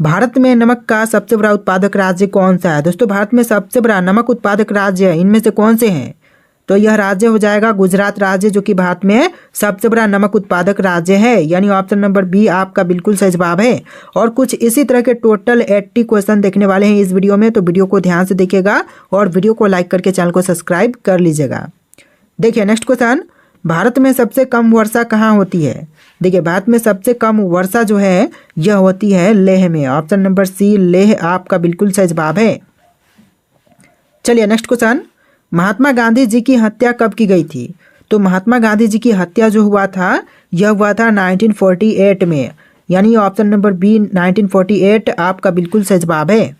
भारत में नमक का सबसे बड़ा उत्पादक राज्य कौन सा है? दोस्तों भारत में सबसे बड़ा नमक उत्पादक राज्य इनमें से कौन से हैं? तो यह राज्य हो जाएगा गुजरात राज्य, जो कि भारत में सबसे बड़ा नमक उत्पादक राज्य है, यानी ऑप्शन नंबर बी आपका बिल्कुल सही जवाब है। और कुछ इसी तरह के टोटल 80 क्वेश्चन देखने वाले हैं इस वीडियो में, तो वीडियो को ध्यान से देखिएगा और वीडियो को लाइक करके चैनल को सब्सक्राइब कर लीजिएगा। देखिए नेक्स्ट क्वेश्चन, भारत में सबसे कम वर्षा कहाँ होती है? देखिए भारत में सबसे कम वर्षा जो है यह होती है लेह में, ऑप्शन नंबर सी लेह आपका बिल्कुल सही जवाब है। चलिए नेक्स्ट क्वेश्चन, महात्मा गांधी जी की हत्या कब की गई थी? तो महात्मा गांधी जी की हत्या जो हुआ था यह हुआ था 1948 में, यानी ऑप्शन नंबर बी 1948 आपका बिल्कुल सही जवाब है।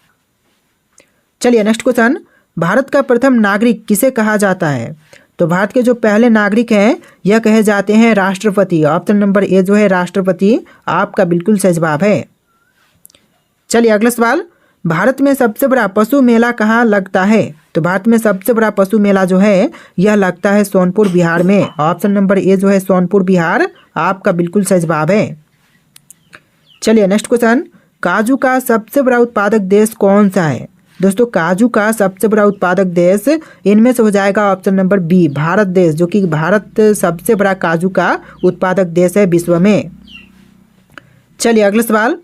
चलिए नेक्स्ट क्वेश्चन, भारत का प्रथम नागरिक किसे कहा जाता है? तो भारत के जो पहले नागरिक हैं यह कहे जाते हैं राष्ट्रपति, ऑप्शन नंबर ए जो है राष्ट्रपति आपका बिल्कुल सही जवाब है। चलिए अगला सवाल, भारत में सबसे बड़ा पशु मेला कहाँ लगता है? तो भारत में सबसे बड़ा पशु मेला जो है यह लगता है सोनपुर बिहार में, ऑप्शन नंबर ए जो है सोनपुर बिहार आपका बिल्कुल सही जवाब है। चलिए नेक्स्ट क्वेश्चन, काजू का सबसे बड़ा उत्पादक देश कौन सा है? दोस्तों काजू का सबसे बड़ा उत्पादक देश इनमें से हो जाएगा ऑप्शन नंबर बी भारत देश, जो कि भारत सबसे बड़ा काजू का उत्पादक देश है विश्व में। चलिए अगला सवाल,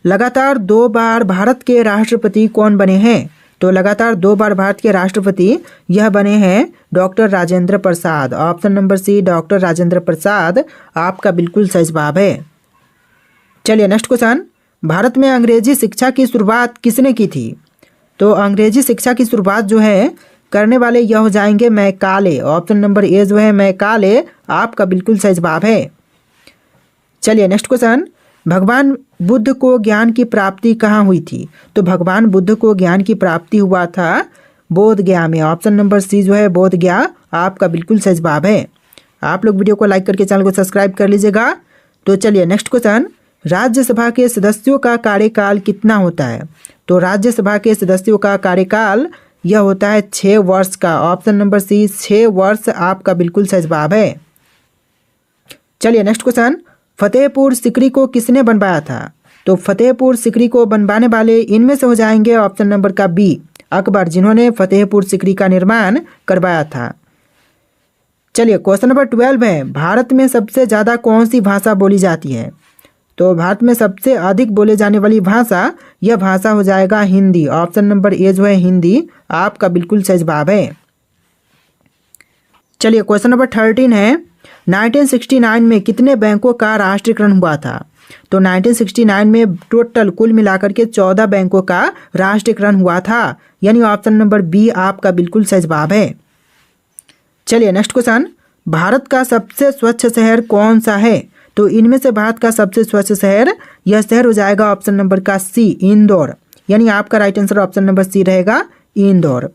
लगातार 2 बार भारत के राष्ट्रपति कौन बने हैं? तो लगातार 2 बार भारत के राष्ट्रपति यह बने हैं doctor Rajendra Prasad, option number c doctor Rajendra Prasad आपका बिल्कुल सही जवाब है। चलिए नेक्स्ट क्वेश्चन, भारत में अंग्रेजी शिक्षा की शुरुआत किसने की थी? तो अंग्रेजी शिक्षा की शुरुआत जो है करने वाले यह हो जाएंगे मैकाले, ऑप्शन नंबर ए जो है मैकाले आपका बिल्कुल सही जवाब है। चलिए नेक्स्ट क्वेश्चन, भगवान बुद्ध को ज्ञान की प्राप्ति कहाँ हुई थी? तो भगवान बुद्ध को ज्ञान की प्राप्ति हुआ था बोध गया में, ऑप्शन नंबर सी जो है बोध गया आपका बिल्कुल सही जवाब है। आप लोग वीडियो को लाइक करके चैनल को सब्सक्राइब कर लीजिएगा। तो चलिए नेक्स्ट क्वेश्चन, राज्यसभा के सदस्यों का कार्यकाल कितना होता है? तो राज्यसभा के सदस्यों का कार्यकाल यह होता है 6 वर्ष का, ऑप्शन नंबर सी 6 वर्ष आपका बिल्कुल सही जवाब है। चलिए नेक्स्ट क्वेश्चन, फतेहपुर सिकरी को किसने बनवाया था? तो फतेहपुर सिकरी को बनवाने वाले इनमें से हो जाएंगे ऑप्शन नंबर का बी अकबर, जिन्होंने फतेहपुर सिकरी का निर्माण करवाया था। चलिए क्वेश्चन नंबर 12 है, भारत में सबसे ज़्यादा कौन सी भाषा बोली जाती है? तो भारत में सबसे अधिक बोले जाने वाली भाषा यह भाषा हो जाएगा हिंदी, ऑप्शन नंबर ए जो है हिंदी आपका बिल्कुल सही जवाब है। चलिए क्वेश्चन नंबर 13 है, 1969 में कितने बैंकों का राष्ट्रीयकरण हुआ था? तो 1969 में टोटल कुल मिलाकर के 14 बैंकों का राष्ट्रीयकरण हुआ था, यानी ऑप्शन नंबर बी आपका बिल्कुल सही जवाब है। चलिए नेक्स्ट क्वेश्चन, भारत का सबसे स्वच्छ शहर कौन सा है? तो इनमें से भारत का सबसे स्वच्छ शहर यह शहर हो जाएगा ऑप्शन नंबर का सी इंदौर, यानी आपका right answer option number C रहेगा इंदौर।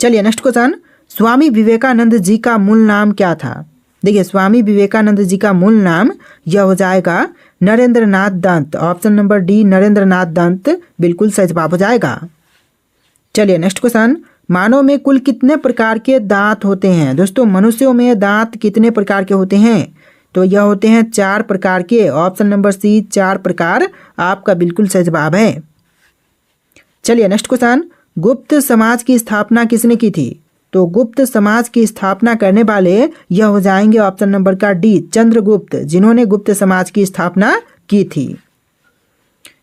चलिए नेक्स्ट क्वेश्चन, स्वामी विवेकानंद जी का मूल नाम क्या था? देखिए स्वामी विवेकानंद जी का मूल नाम यह हो जाएगा Narendra Nath Dutt, option number d Narendra Nath Dutt बिल्कुल सही जवाब हो जाएगा। चलिए नेक्स्ट क्वेश्चन, मानव में कुल कितने प्रकार के दांत होते हैं? दोस्तों मनुष्यों में दांत कितने प्रकार के होते हैं? तो यह होते हैं 4 प्रकार के, ऑप्शन नंबर सी 4 प्रकार आपका बिल्कुल सही जवाब है। चलिए नेक्स्ट क्वेश्चन, गुप्त समाज की स्थापना किसने की थी? तो गुप्त समाज की स्थापना करने वाले यह हो जाएंगे ऑप्शन नंबर का डी चंद्रगुप्त, जिन्होंने गुप्त समाज की स्थापना की थी।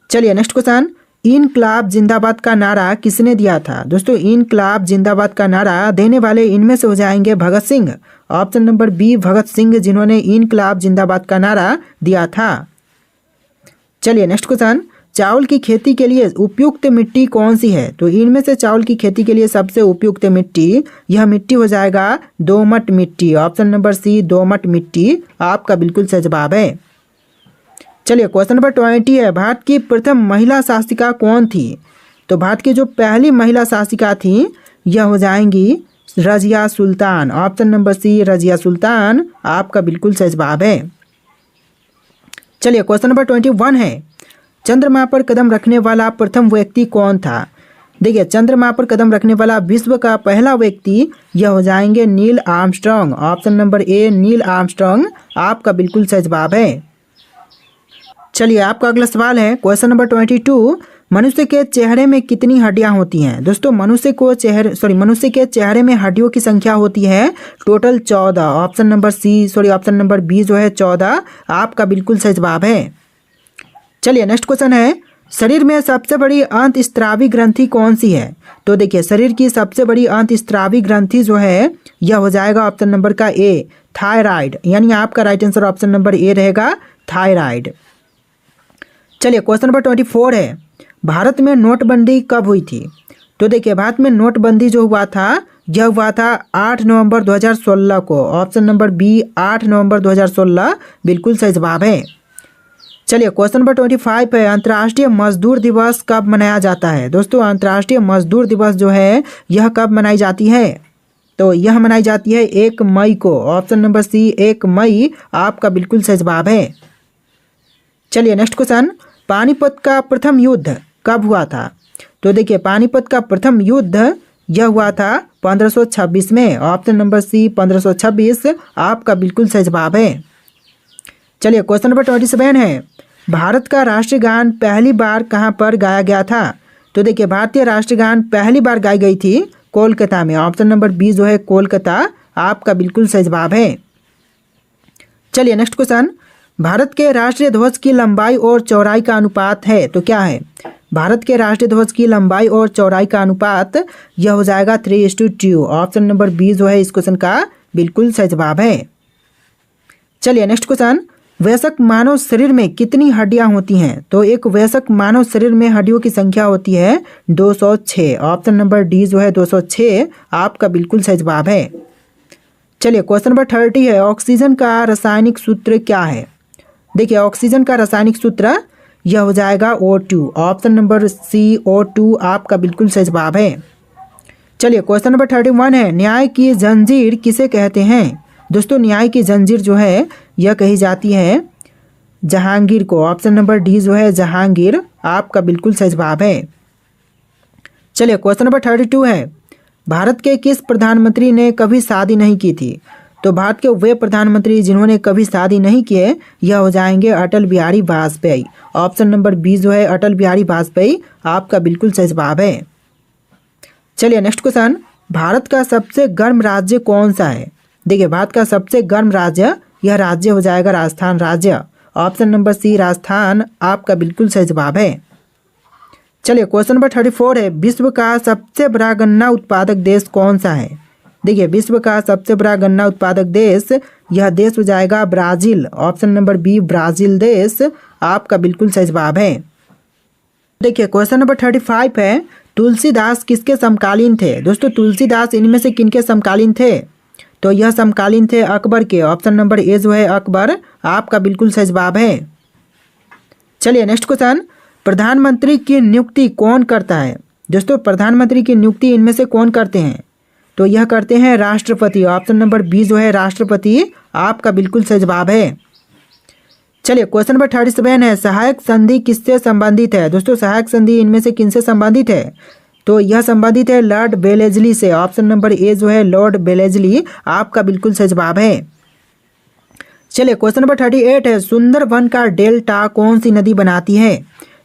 चलिए नेक्स्ट क्वेश्चन, इनकलाब जिंदाबाद का नारा किसने दिया था? दोस्तों इनकलाब जिंदाबाद का नारा देने वाले इनमें से हो जाएंगे Bhagat Singh, option number B Bhagat Singh, जिन्होंने इनकलाब जिंदाबाद का नारा दिया था। चलिए नेक्स्ट क्वेश्चन, चावल की खेती के लिए उपयुक्त मिट्टी कौन सी है? तो इनमें से चावल की खेती के लिए सबसे उपयुक्त मिट्टी यह मिट्टी हो जाएगा दोमट मिट्टी, ऑप्शन नंबर सी दोमट मिट्टी आपका बिल्कुल सही जवाब है। चलिए क्वेश्चन नंबर 20 है, भारत की प्रथम महिला शासिका कौन थी? तो भारत की जो पहली महिला शासिका थी यह हो जाएंगी रजिया सुल्तान, ऑप्शन नंबर सी रजिया सुल्तान आपका बिल्कुल सही जवाब है। चलिए क्वेश्चन नंबर 21 है, चंद्रमा पर कदम रखने वाला प्रथम व्यक्ति कौन था? देखिए चंद्रमा पर कदम रखने वाला विश्व का पहला व्यक्ति यह हो जाएंगे नील आर्मस्ट्रांग, ऑप्शन नंबर ए नील आर्मस्ट्रांग आपका बिल्कुल सही जवाब है। चलिए आपका अगला सवाल है क्वेश्चन नंबर 22। मनुष्य के चेहरे में कितनी हड्डियां होती हैं? दोस्तों मनुष्य के चेहरे में हड्डियों की संख्या होती है टोटल 14। ऑप्शन नंबर बी जो है 14 आपका बिल्कुल सही जवाब है। चलिए नेक्स्ट क्वेश्चन है, शरीर में सबसे बड़ी अंतःस्रावी ग्रंथि कौन सी है? तो देखिए शरीर की सबसे बड़ी अंतःस्रावी ग्रंथि जो है यह हो जाएगा ऑप्शन नंबर का ए, थायराइड। यानी आपका राइट आंसर ऑप्शन नंबर ए रहेगा, थायराइड। चलिए क्वेश्चन नंबर 24 है, भारत में नोटबंदी कब हुई थी? तो देखिए भारत में नोटबंदी जो हुआ था यह हुआ था 8 नवंबर 2016 को। ऑप्शन नंबर बी 8 नवंबर 2016 बिल्कुल सही जवाब है। चलिए क्वेश्चन नंबर 25 है, अंतर्राष्ट्रीय मजदूर दिवस कब मनाया जाता है? दोस्तों अंतर्राष्ट्रीय मजदूर दिवस जो है यह कब मनाई जाती है? तो यह मनाई जाती है 1 मई को। ऑप्शन नंबर सी 1 मई आपका बिल्कुल सही जवाब है। चलिए नेक्स्ट क्वेश्चन, पानीपत का प्रथम युद्ध कब हुआ था? तो देखिए पानीपत का प्रथम युद्ध यह हुआ था 1526 में। ऑप्शन नंबर सी 1526 आपका बिल्कुल सही जवाब है। चलिए क्वेश्चन नंबर 27 है, भारत का राष्ट्रीय गान पहली बार कहाँ पर गाया गया था? तो देखिए भारतीय राष्ट्रीय गान पहली बार गाई गई थी कोलकाता में। ऑप्शन नंबर बी जो है कोलकाता आपका बिल्कुल सही जवाब है। चलिए नेक्स्ट क्वेश्चन, भारत के राष्ट्रीय ध्वज की लंबाई और चौड़ाई का अनुपात है तो क्या है? भारत के राष्ट्रीय ध्वज की लंबाई और चौड़ाई का अनुपात यह हो जाएगा 3:2। ऑप्शन नंबर बी जो है इस क्वेश्चन का बिल्कुल सही जवाब है। चलिए नेक्स्ट क्वेश्चन, वयस्क मानव शरीर में कितनी हड्डियां होती हैं? तो एक वयस्क मानव शरीर में हड्डियों की संख्या होती है 206। ऑप्शन नंबर डी जो है 206 आपका बिल्कुल सही जवाब है। चलिए क्वेश्चन नंबर 30 है, ऑक्सीजन का रासायनिक सूत्र क्या है? देखिए ऑक्सीजन का रासायनिक सूत्र यह हो जाएगा O2। ऑप्शन नंबर सी O2 आपका बिल्कुल सही जवाब है। चलिए क्वेश्चन नंबर 31 है, न्याय की जंजीर किसे कहते हैं? दोस्तों न्याय की जंजीर जो है यह कही जाती है जहांगीर को। ऑप्शन नंबर डी जो है जहांगीर आपका बिल्कुल सही जवाब है। चलिए क्वेश्चन नंबर 32 है, भारत के किस प्रधानमंत्री ने कभी शादी नहीं की थी? तो भारत के वे प्रधानमंत्री जिन्होंने कभी शादी नहीं किए यह हो जाएंगे Atal Bihari Vajpayee. Option number b जो है अटल बिहारी वाजपेयी आपका बिल्कुल सही जवाब है। चलिए नेक्स्ट क्वेश्चन, भारत का सबसे गर्म राज्य कौन सा है? देखिए भारत का सबसे गर्म राज्य यह राज्य हो जाएगा राजस्थान राज्य। ऑप्शन नंबर सी राजस्थान आपका बिल्कुल सही जवाब है। चलिए क्वेश्चन नंबर 34 है, विश्व का सबसे बड़ा गन्ना उत्पादक देश कौन सा है? देखिए विश्व का सबसे बड़ा गन्ना उत्पादक देश यह देश हो जाएगा Brazil. Option number B Brazil देश आपका बिल्कुल सही जवाब है। देखिए क्वेश्चन नंबर 35 है, तुलसीदास किसके समकालीन थे? दोस्तों तुलसीदास इनमें से किनके समकालीन थे? तो यह समकालीन थे अकबर के। ऑप्शन नंबर ए जो है अकबर आपका बिल्कुल सही जवाब है। चलिए नेक्स्ट क्वेश्चन, प्रधानमंत्री की नियुक्ति कौन करता है? दोस्तों प्रधानमंत्री की नियुक्ति इनमें से कौन करते हैं? तो यह करते हैं राष्ट्रपति। ऑप्शन नंबर बी जो है राष्ट्रपति आपका बिल्कुल सही जवाब है। चलिए क्वेश्चन नंबर 37 है, सहायक संधि किससे संबंधित है? दोस्तों सहायक संधि इनमें से किनसे संबंधित है? तो यह संबंधित है लॉर्ड वेलेस्ली से। ऑप्शन नंबर ए जो है लॉर्ड वेलेस्ली आपका बिल्कुल सही जवाब है। चलिए क्वेश्चन नंबर 38 है, सुंदरवन का डेल्टा कौन सी नदी बनाती है?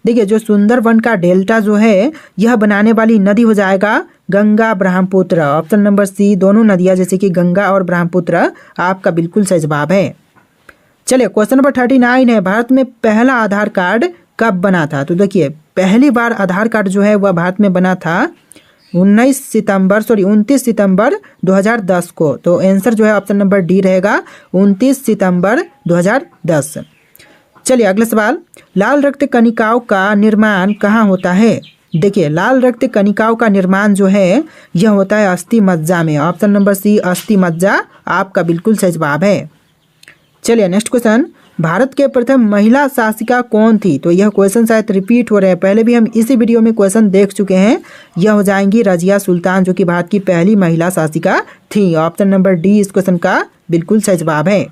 देखिए जो सुंदरवन का डेल्टा जो है यह बनाने वाली नदी हो जाएगा Ganga Brahmaputra. Option number C दोनों नदियां जैसे कि गंगा और ब्रह्मपुत्र आपका बिल्कुल सही जवाब है। चलिए क्वेश्चन नंबर 39 है, भारत में पहला आधार कार्ड कब बना था? तो देखिए पहली बार आधार कार्ड जो है वह भारत में बना था 29 सितंबर 2010 को। तो आंसर जो है ऑप्शन नंबर डी रहेगा 29 सितंबर 2010। चलिए अगला सवाल, लाल रक्त कणिकाओं का निर्माण कहाँ होता है? देखिए लाल रक्त कणिकाओं का निर्माण जो है यह होता है अस्थि मज्जा में। ऑप्शन नंबर सी अस्थि मज्जा आपका बिल्कुल सही जवाब है। चलिए नेक्स्ट क्वेश्चन, भारत के प्रथम महिला शासिका कौन थी? तो यह क्वेश्चन शायद रिपीट हो रहे हैं, पहले भी हम इसी वीडियो में क्वेश्चन देख चुके हैं। यह हो जाएंगी रजिया सुल्तान जो कि भारत की पहली महिला शासिका थी। ऑप्शन नंबर डी इस क्वेश्चन का बिल्कुल सही जवाब है।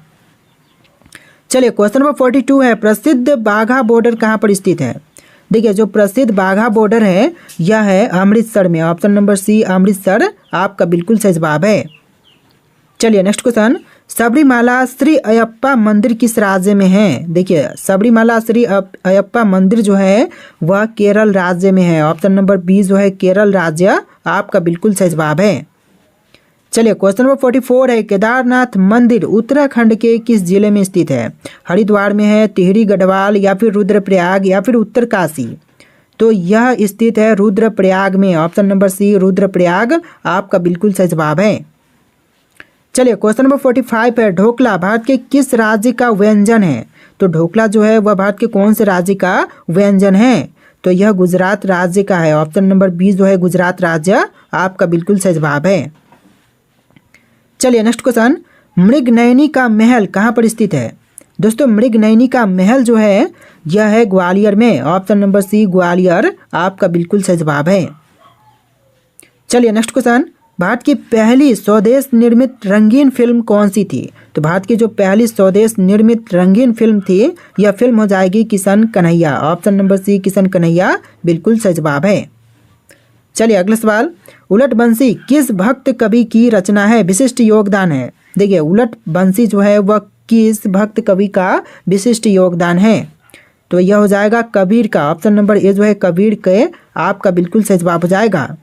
चलिए क्वेश्चन नंबर 42 है, प्रसिद्ध बाघा बॉर्डर कहाँ पर स्थित है? देखिए जो प्रसिद्ध बाघा बॉर्डर है यह है अमृतसर में। ऑप्शन नंबर सी अमृतसर आपका बिल्कुल सही जवाब है। चलिए नेक्स्ट क्वेश्चन, सबरीमाला श्री अयप्पा मंदिर किस राज्य में है? देखिए सबरीमाला श्री अयप्पा मंदिर जो है वह केरल राज्य में है। ऑप्शन नंबर बी जो है केरल राज्य आपका बिल्कुल सही जवाब है। चलिए क्वेश्चन नंबर 44 है, केदारनाथ मंदिर उत्तराखंड के किस जिले में स्थित है? हरिद्वार में है, टिहरी गढ़वाल या फिर रुद्रप्रयाग या फिर उत्तरकाशी? तो यह स्थित है रुद्रप्रयाग में। ऑप्शन नंबर सी रुद्रप्रयाग आपका बिल्कुल सही जवाब है। चलिए क्वेश्चन नंबर 45 है, ढोकला भारत के किस राज्य का व्यंजन है? तो ढोकला जो है वह भारत के कौन से राज्य का व्यंजन है? तो यह गुजरात राज्य का है। ऑप्शन नंबर बी जो है गुजरात राज्य आपका बिल्कुल सही जवाब है। चलिए नेक्स्ट क्वेश्चन, मृगनयनी का महल कहाँ पर स्थित है? दोस्तों मृगनयनी का महल जो है यह है ग्वालियर में। ऑप्शन नंबर सी ग्वालियर आपका बिल्कुल सही जवाब है। चलिए नेक्स्ट क्वेश्चन, भारत की पहली स्वदेश निर्मित रंगीन फिल्म कौन सी थी? तो भारत की जो पहली स्वदेश निर्मित रंगीन फिल्म थी यह फिल्म हो जाएगी Kishan Kanhaiya. Option number C Kishan Kanhaiya बिल्कुल सही जवाब है। चलिए अगला सवाल, उलट बंसी किस भक्त कवि की रचना है, विशिष्ट योगदान है? देखिए उलट बंसी जो है वह किस भक्त कवि का विशिष्ट योगदान है? तो यह हो जाएगा कबीर का। ऑप्शन नंबर ए जो है कबीर के आपका बिल्कुल सही जवाब हो जाएगा।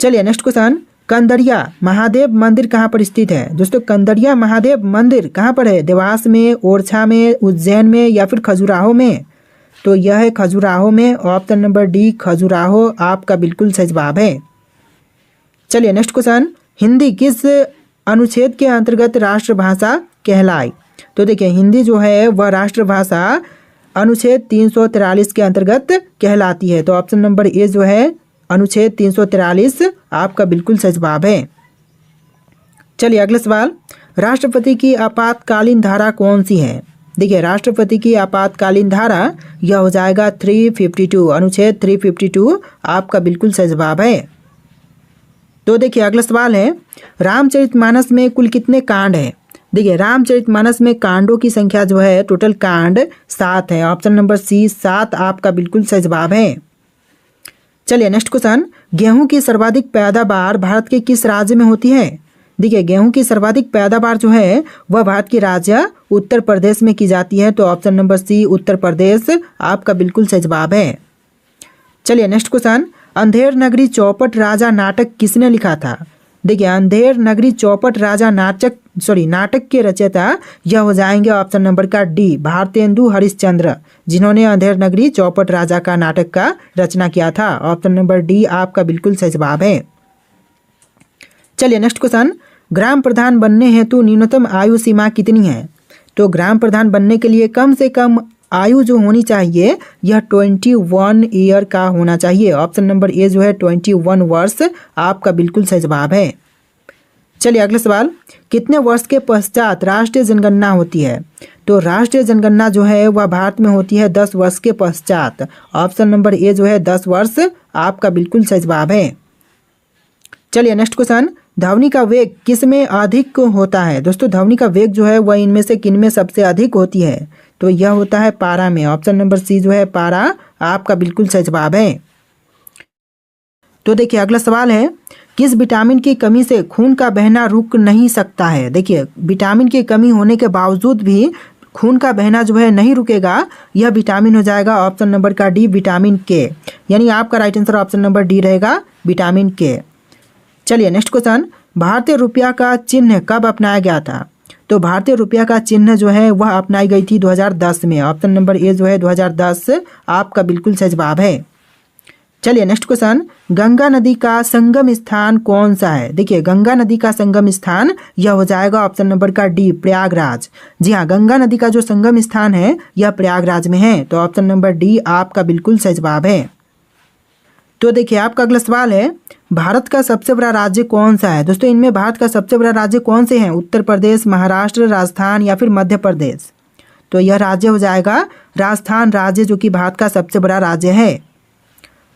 चलिए नेक्स्ट क्वेश्चन, कंदरिया महादेव मंदिर कहाँ पर स्थित है? दोस्तों कंदरिया महादेव मंदिर कहाँ पर है? देवास में, ओरछा में, उज्जैन में या फिर खजुराहो में? तो यह है खजुराहो में। ऑप्शन नंबर डी खजुराहो आपका बिल्कुल सही जवाब है। चलिए नेक्स्ट क्वेश्चन, हिंदी किस अनुच्छेद के अंतर्गत राष्ट्रभाषा कहलाई? तो देखिए हिंदी जो है वह राष्ट्रभाषा अनुच्छेद 343 के अंतर्गत कहलाती है। तो ऑप्शन नंबर ए जो है अनुच्छेद 343 आपका बिल्कुल सही जवाब है। चलिए अगला सवाल, राष्ट्रपति की आपातकालीन धारा कौन सी है? देखिए राष्ट्रपति की आपातकालीन धारा यह हो जाएगा 352, अनुच्छेद 352 आपका बिल्कुल सही जवाब है। तो देखिए अगला सवाल है, रामचरितमानस में कुल कितने कांड हैं? देखिए रामचरितमानस में कांडों की संख्या जो है टोटल कांड 7 है। ऑप्शन नंबर सी 7 आपका बिल्कुल सही जवाब है। चलिए नेक्स्ट क्वेश्चन, गेहूं की सर्वाधिक पैदावार भारत के किस राज्य में होती है? देखिए गेहूं की सर्वाधिक पैदावार जो है वह भारत के राज्य उत्तर प्रदेश में की जाती है। तो ऑप्शन नंबर सी उत्तर प्रदेश आपका बिल्कुल सही जवाब है। चलिए नेक्स्ट क्वेश्चन, अंधेर नगरी चौपट राजा नाटक किसने लिखा था? देखिए अंधेर नगरी चौपट राजा नाटक के रचयिता यह हो जाएंगे ऑप्शन नंबर का डी भारतेंदु हरिश्चंद्र, जिन्होंने अंधेर नगरी चौपट राजा का नाटक का रचना किया था। ऑप्शन नंबर डी आपका बिल्कुल सही जवाब है। चलिए नेक्स्ट क्वेश्चन, ग्राम प्रधान बनने हेतु न्यूनतम आयु सीमा कितनी है? तो ग्राम प्रधान बनने के लिए कम से कम आयु जो होनी चाहिए यह 21 ईयर का होना चाहिए। ऑप्शन नंबर ए जो है 21 वर्ष आपका बिल्कुल सही जवाब है। चलिए अगला सवाल, कितने वर्ष के पश्चात राष्ट्रीय जनगणना होती है? तो राष्ट्रीय जनगणना जो है वह भारत में होती है 10 वर्ष के पश्चात। ऑप्शन नंबर ए जो है 10 वर्ष आपका बिल्कुल सही जवाब है। चलिए नेक्स्ट क्वेश्चन, ध्वनि का वेग किस में अधिक होता है? दोस्तों ध्वनि का वेग जो है वह इनमें से किन में सबसे अधिक होती है? तो यह होता है पारा में। ऑप्शन नंबर सी जो है पारा आपका बिल्कुल सही जवाब है। तो देखिए अगला सवाल है, किस विटामिन की कमी से खून का बहना रुक नहीं सकता है? देखिए विटामिन की कमी होने के बावजूद भी खून का बहना जो है नहीं रुकेगा, यह विटामिन हो जाएगा ऑप्शन नंबर का डी विटामिन के। यानी आपका right answer option number D रहेगा विटामिन के। चलिए नेक्स्ट क्वेश्चन, भारतीय रुपया का चिन्ह कब अपनाया गया था? तो भारतीय रुपया का चिन्ह जो है वह अपनाई गई थी 2010 में। ऑप्शन नंबर ए जो है 2010 आपका बिल्कुल सही जवाब है। चलिए नेक्स्ट क्वेश्चन, गंगा नदी का संगम स्थान कौन सा है? देखिए गंगा नदी का संगम स्थान यह हो जाएगा ऑप्शन नंबर का डी प्रयागराज। जी हाँ, गंगा नदी का जो संगम स्थान है यह प्रयागराज में है। तो ऑप्शन नंबर डी आपका बिल्कुल सही जवाब है। तो देखिए आपका अगला सवाल है, भारत का सबसे बड़ा राज्य कौन सा है? दोस्तों इनमें भारत का सबसे बड़ा राज्य कौन से हैं? उत्तर प्रदेश, महाराष्ट्र, राजस्थान या फिर मध्य प्रदेश? तो यह राज्य हो जाएगा राजस्थान राज्य, जो कि भारत का सबसे बड़ा राज्य है।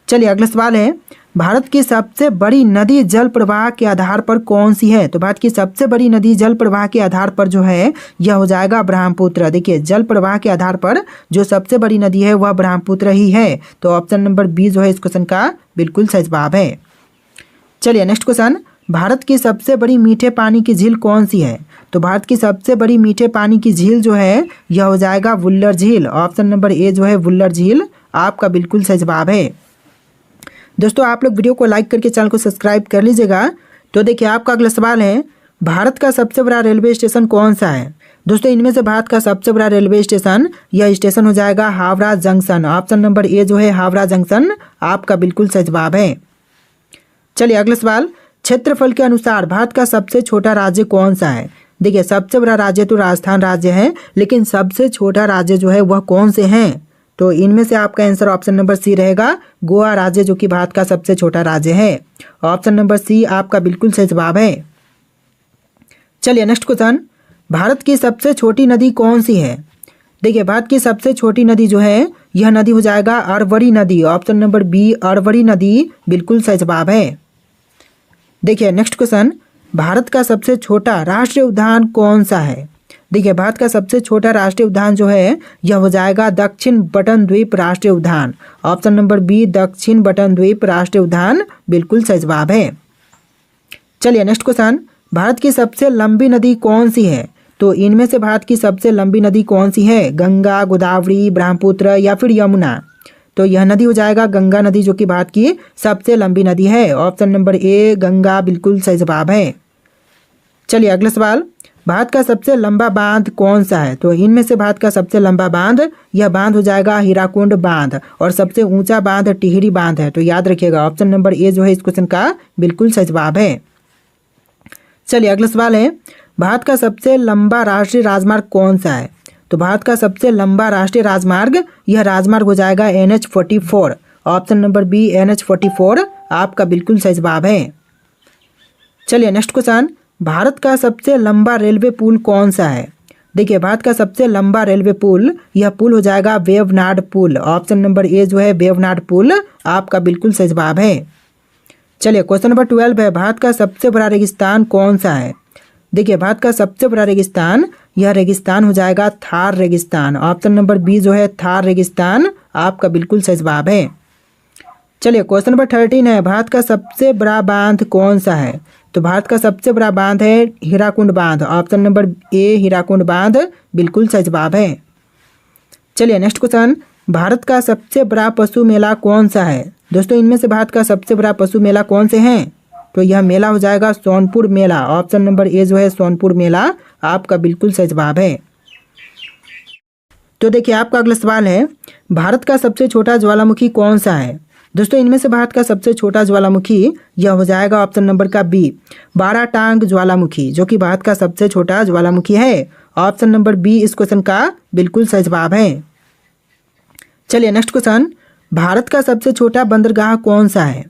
चलिए अगला सवाल है, भारत की सबसे बड़ी नदी जल प्रवाह के आधार पर कौन सी है? तो भारत की सबसे बड़ी नदी जल प्रवाह के आधार पर जो है यह हो जाएगा ब्रह्मपुत्र। देखिए जल प्रवाह के आधार पर जो सबसे बड़ी नदी है वह ब्रह्मपुत्र ही है। तो ऑप्शन नंबर बी जो है इस क्वेश्चन का बिल्कुल सही जवाब है। चलिए नेक्स्ट क्वेश्चन, भारत की सबसे बड़ी मीठे पानी की झील कौन सी है? तो भारत की सबसे बड़ी मीठे पानी की झील जो है यह हो जाएगा वुल्लर झील। ऑप्शन नंबर ए जो है वुल्लर झील आपका बिल्कुल सही जवाब है। दोस्तों आप लोग वीडियो को लाइक करके चैनल को सब्सक्राइब कर लीजिएगा। तो देखिए आपका अगला सवाल है, भारत का सबसे बड़ा रेलवे स्टेशन कौन सा है? दोस्तों इनमें से भारत का सबसे बड़ा रेलवे स्टेशन, यह स्टेशन हो जाएगा हावड़ा जंक्शन। ऑप्शन नंबर ए जो है हावड़ा जंक्शन आपका बिल्कुल सही जवाब है। चलिए अगला सवाल, क्षेत्रफल के अनुसार भारत का सबसे छोटा राज्य कौन सा है? देखिए सबसे बड़ा राज्य तो राजस्थान राज्य है, लेकिन सबसे छोटा राज्य जो है वह कौन से हैं? तो इनमें से आपका आंसर ऑप्शन नंबर सी रहेगा, गोवा राज्य जो कि भारत का सबसे छोटा राज्य है। ऑप्शन नंबर सी आपका बिल्कुल सही जवाब है। चलिए नेक्स्ट क्वेश्चन, भारत की सबसे छोटी नदी कौन सी है? देखिए भारत की सबसे छोटी नदी जो है यह नदी हो जाएगा अरवरी नदी। ऑप्शन नंबर बी अरवरी नदी बिल्कुल सही जवाब है। देखिए नेक्स्ट क्वेश्चन, भारत का सबसे छोटा राष्ट्रीय उद्यान कौन सा है? देखिए भारत का सबसे छोटा राष्ट्रीय उद्यान जो है यह हो जाएगा दक्षिण बटन द्वीप राष्ट्रीय उद्यान। ऑप्शन नंबर बी दक्षिण बटन द्वीप राष्ट्रीय उद्यान बिल्कुल सही जवाब है। चलिए नेक्स्ट क्वेश्चन, भारत की सबसे लंबी नदी कौन सी है? तो इनमें से भारत की सबसे लंबी नदी कौन सी है? गंगा, गोदावरी, ब्रह्मपुत्र या फिर यमुना? तो यह नदी हो जाएगा गंगा नदी जो कि भारत की सबसे लंबी नदी है। ऑप्शन नंबर ए गंगा बिल्कुल सही जवाब है। चलिए अगला सवाल, भारत का सबसे लंबा बांध कौन सा है? तो इनमें से भारत का सबसे लंबा बांध, यह बांध हो जाएगा हीराकुंड बांध, और सबसे ऊंचा बांध टिहरी बांध है। तो याद रखिएगा ऑप्शन नंबर ए जो है इस क्वेश्चन का बिल्कुल सही जवाब है। चलिए अगला सवाल है, भारत का सबसे लंबा राष्ट्रीय राजमार्ग कौन सा है? तो भारत का सबसे लंबा राष्ट्रीय राजमार्ग, यह राजमार्ग हो जाएगा NH44। Option number B NH44 आपका बिल्कुल सही जवाब है। चलिए नेक्स्ट क्वेश्चन, भारत का सबसे लंबा रेलवे पुल कौन सा है? देखिए भारत का सबसे लंबा रेलवे पुल, यह पुल हो जाएगा वेवनाड पुल। ऑप्शन नंबर ए जो है वेवनाड पुल आपका बिल्कुल सही जवाब है। चलिए क्वेश्चन नंबर 12 है, भारत का सबसे बड़ा रेगिस्तान कौन सा है? देखिए भारत का सबसे बड़ा रेगिस्तान, यह रेगिस्तान हो जाएगा थार रेगिस्तान। ऑप्शन नंबर बी जो है थार रेगिस्तान आपका बिल्कुल सही जवाब है। चलिए क्वेश्चन नंबर 13 है, भारत का सबसे बड़ा बांध कौन सा है? तो भारत का सबसे बड़ा बांध है हीराकुंड बांध। ऑप्शन नंबर ए हीराकुंड बांध बिल्कुल सही जवाब है। चलिए नेक्स्ट क्वेश्चन, भारत का सबसे बड़ा पशु मेला कौन सा है? दोस्तों इनमें से भारत का सबसे बड़ा पशु मेला कौन से हैं? तो यह मेला हो जाएगा सोनपुर मेला। ऑप्शन नंबर ए जो है सोनपुर मेला आपका बिल्कुल सही जवाब है। तो देखिए आपका अगला सवाल है, भारत का सबसे छोटा ज्वालामुखी कौन सा है? दोस्तों इनमें से भारत का सबसे छोटा ज्वालामुखी, यह हो जाएगा ऑप्शन नंबर का बी बाराटांग ज्वालामुखी, जो कि भारत का सबसे छोटा ज्वालामुखी है। ऑप्शन नंबर बी इस क्वेश्चन का बिल्कुल सही जवाब है। चलिए नेक्स्ट क्वेश्चन, भारत का सबसे छोटा बंदरगाह कौन सा है?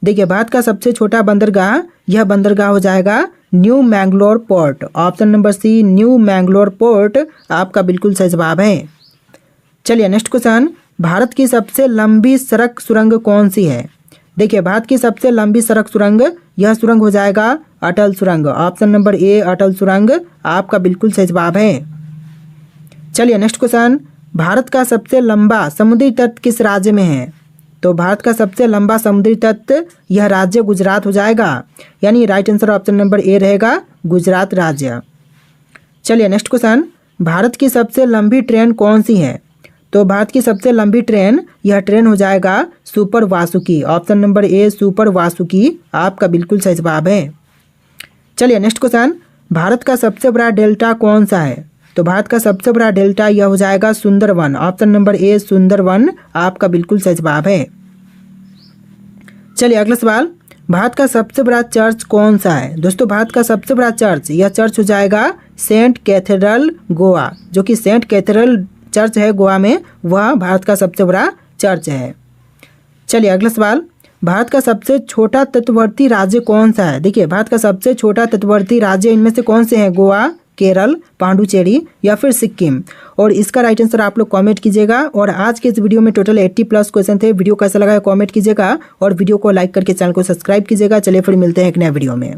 देखिए भारत का सबसे छोटा बंदरगाह, यह बंदरगाह हो जाएगा New Mangalore Port. Option number C New Mangalore Port आपका बिल्कुल सही जवाब है। चलिए नेक्स्ट क्वेश्चन, भारत की सबसे लंबी सड़क सुरंग कौन सी है? देखिए भारत की सबसे लंबी सड़क सुरंग, यह सुरंग हो जाएगा अटल सुरंग। ऑप्शन नंबर ए अटल सुरंग आपका बिल्कुल सही जवाब है। चलिए नेक्स्ट क्वेश्चन, भारत का सबसे लंबा समुद्री तट किस राज्य में है? तो भारत का सबसे लंबा समुद्री तट, यह राज्य गुजरात हो जाएगा, यानी राइट आंसर ऑप्शन नंबर ए रहेगा गुजरात राज्य। चलिए नेक्स्ट क्वेश्चन, भारत की सबसे लंबी ट्रेन कौन सी है? तो भारत की सबसे लंबी ट्रेन, यह ट्रेन हो जाएगा सुपर वासुकी। ऑप्शन नंबर ए सुपर वासुकी आपका बिल्कुल सही जवाब है। चलिए नेक्स्ट क्वेश्चन, भारत का सबसे बड़ा डेल्टा कौन सा है? तो भारत का सबसे बड़ा डेल्टा यह हो जाएगा Sundarban. Option number A Sundarban आपका बिल्कुल सही जवाब है। चलिए अगला सवाल, भारत का सबसे बड़ा चर्च कौन सा है? दोस्तों भारत का सबसे बड़ा चर्च, यह चर्च हो जाएगा सेंट कैथेड्रल गोवा, जो कि सेंट कैथेड्रल चर्च है गोवा में, वह भारत का सबसे बड़ा चर्च है। चलिए अगला सवाल, भारत का सबसे छोटा तटवर्ती राज्य कौन सा है? देखिए भारत का सबसे छोटा तटवर्ती राज्य इनमें से कौन से हैं? गोवा, केरल, पांडुचेरी या फिर सिक्किम? और इसका राइट आंसर आप लोग कमेंट कीजिएगा। और आज के इस वीडियो में टोटल 80+ क्वेश्चन थे। वीडियो कैसा लगा है कमेंट कीजिएगा और वीडियो को लाइक करके चैनल को सब्सक्राइब कीजिएगा। चलिए फिर मिलते हैं एक नए वीडियो में।